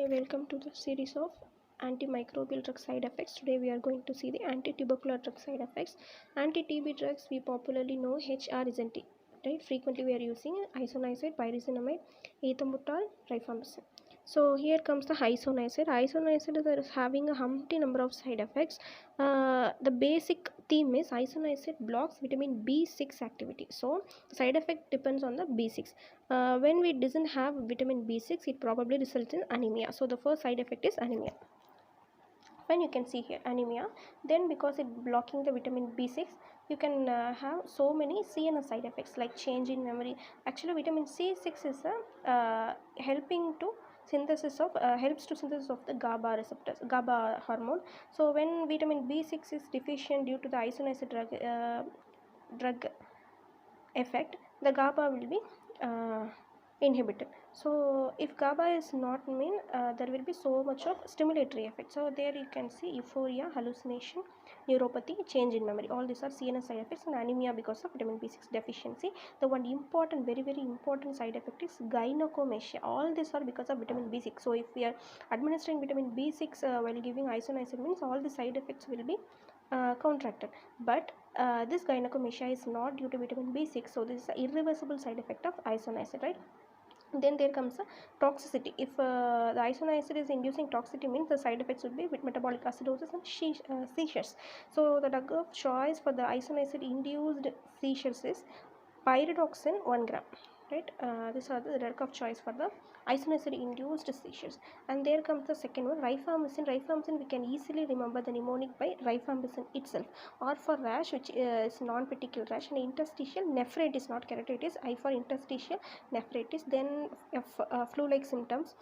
Hey, welcome to the series of antimicrobial drug side effects. Today we are going to see the anti-tubercular drug side effects. Anti-TB drugs we popularly know HRSNT, right? Frequently we are using isoniazid, pyrazinamide, ethambutol, rifampicin. So here comes the isoniazid. Isoniazid is having a humpty number of side effects. The basic theme is isoniazid blocks vitamin B6 activity. So the side effect depends on the B6. When we doesn't have vitamin B6, it probably results in anemia. So the first side effect is anemia. When you can see here anemia, then because it blocking the vitamin B6, you can have so many CNS side effects like change in memory. Actually vitamin C6 is helping to synthesis of helps to synthesis of the GABA receptors, GABA hormone. So when vitamin B6 is deficient due to the isoniazid drug effect, the GABA will be inhibited. So if GABA is not mean, there will be so much of stimulatory effect. So there you can see euphoria, hallucination, neuropathy, change in memory. All these are CNS side effects, and anemia because of vitamin B6 deficiency. The one important, very important side effect is gynecomastia. All these are because of vitamin B6. So if we are administering vitamin B6 while giving isoniazid, means all the side effects will be contracted. But this gynecomastia is not due to vitamin B6, so this is an irreversible side effect of isoniazid, right? Then there comes the toxicity. If the isoniazid is inducing toxicity, means the side effects would be with metabolic acidosis and seizures. So the drug of choice for the isoniazid induced seizures is pyridoxine 1 gram, right? These are the drug of choice for the isoniazid induced seizures. And there comes the second one, rifampicin. Rifampicin we can easily remember the mnemonic by rifampicin itself. R for rash, which is non-petechial rash, and interstitial nephritis, not keratitis. I for interstitial nephritis. Then flu-like symptoms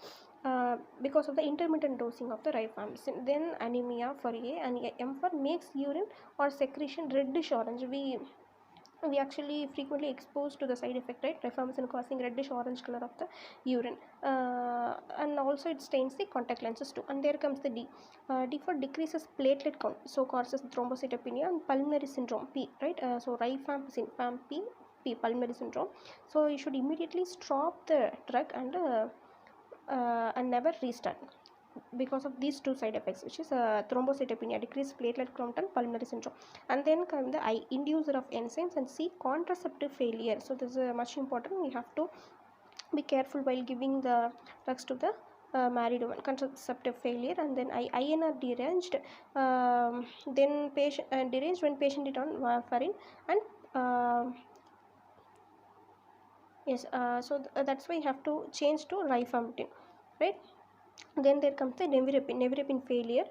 because of the intermittent dosing of the rifampicin. Then anemia for A, and M for makes urine or secretion reddish orange. We actually frequently exposed to the side effect, right? Rifampicin causing reddish orange color of the urine, and also it stains the contact lenses too. And there comes the D. D for decreases platelet count, so causes thrombocytopenia and pulmonary syndrome, P, right? So rifampicin, P, pulmonary syndrome. So you should immediately stop the drug and never restart because of these two side effects, which is thrombocytopenia, decreased platelet count, and pulmonary syndrome. And then come the I, inducer of enzymes, and C, contraceptive failure. So this is much important. We have to be careful while giving the drugs to the married woman. Contraceptive failure. And then INR deranged, then patient deranged when patient is on warfarin, and yes, so that's why you have to change to rifampicin, right? Then there comes the nevirapine failure,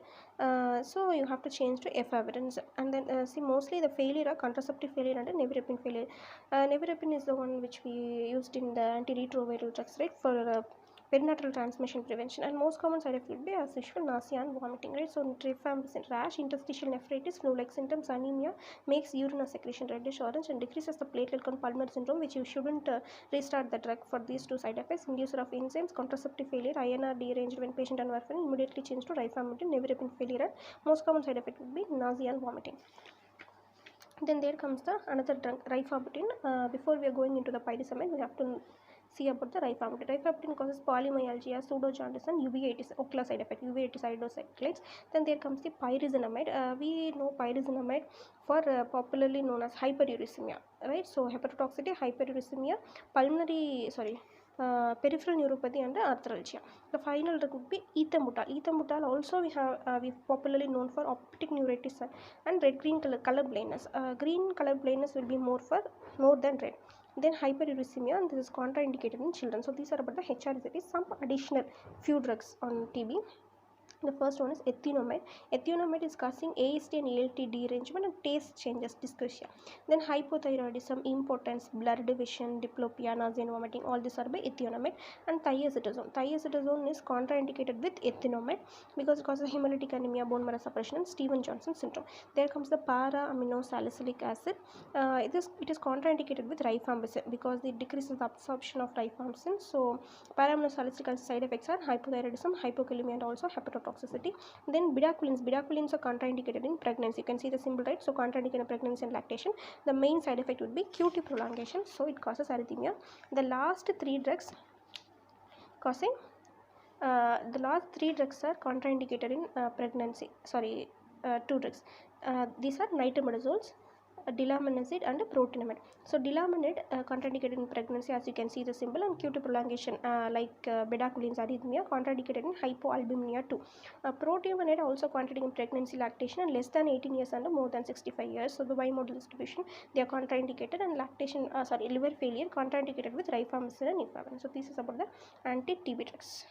so you have to change to efavirenz. And then see, mostly the failure are contraceptive failure and nevirapine failure. Nevirapine is the one which we used in the antiretroviral drugs, right, for perinatal transmission prevention. And most common side effect will be as usual nausea and vomiting, right? So rifampicin, rash, interstitial nephritis, flu-like symptoms, anemia, makes urine secretion reddish orange, and decreases the platelet count, pulmonary syndrome, which you shouldn't restart the drug for these two side effects. Inducer of enzymes, contraceptive failure, INR deranged when patient on warfarin, immediately change to rifampicin, nevirapine failure, and most common side effect would be nausea and vomiting. Then there comes the another drug, rifampicin. Before we are going into the pyrazinamide, we have to see about the rifampicin. Rifampicin causes polymyalgia, pseudojaundice, and uveitis, ocular side effect, uveitis iridocyclides. Then there comes the pyrazinamide. We know pyrazinamide for popularly known as hyperuricemia, right? So hepatotoxicity, hyperuricemia, peripheral neuropathy, and arthralgia. The final drug would be ethambutol. Ethambutol also we popularly known for optic neuritis and red-green color blindness. Green color blindness will be more than red. Then hyperuricemia, and this is contraindicated in children. So these are about the HRST. Some additional few drugs on TB. The first one is ethionamide. Ethionamide is causing AST and ALT derangement and taste changes, dysphagia. Then hypothyroidism, impotence, blurred vision, diplopia, nausea and vomiting. All these are by ethionamide. And thiazidazone. Thiazidazone is contraindicated with ethionamide because it causes hemolytic anemia, bone marrow suppression, and Stevens-Johnson syndrome. There comes the para-aminosalicylic acid. It is contraindicated with rifampicin because it decreases the absorption of rifampicin. So para-aminosalicylic acid side effects are hypothyroidism, hypokalemia, and also hepatotoxicity. Then bedaquilins are contraindicated in pregnancy. You can see the symbol, right? So contraindicated in pregnancy and lactation. The main side effect would be QT prolongation, so it causes arrhythmia. The last three drugs causing The last 3 drugs are contraindicated in pregnancy. Sorry, 2 drugs. These are nitromedazoles, delamanid and protinamide. So delamanid contraindicated in pregnancy, as you can see the symbol, and QT prolongation like bedaquilin's arrhythmia, contraindicated in hypoalbuminemia too. Protinamide also contraindicated in pregnancy, lactation, and less than 18 years and more than 65 years. So the bimodal distribution, they are contraindicated, and lactation, liver failure contraindicated with rifampicin and efavirenz. So this is about the anti-TB drugs.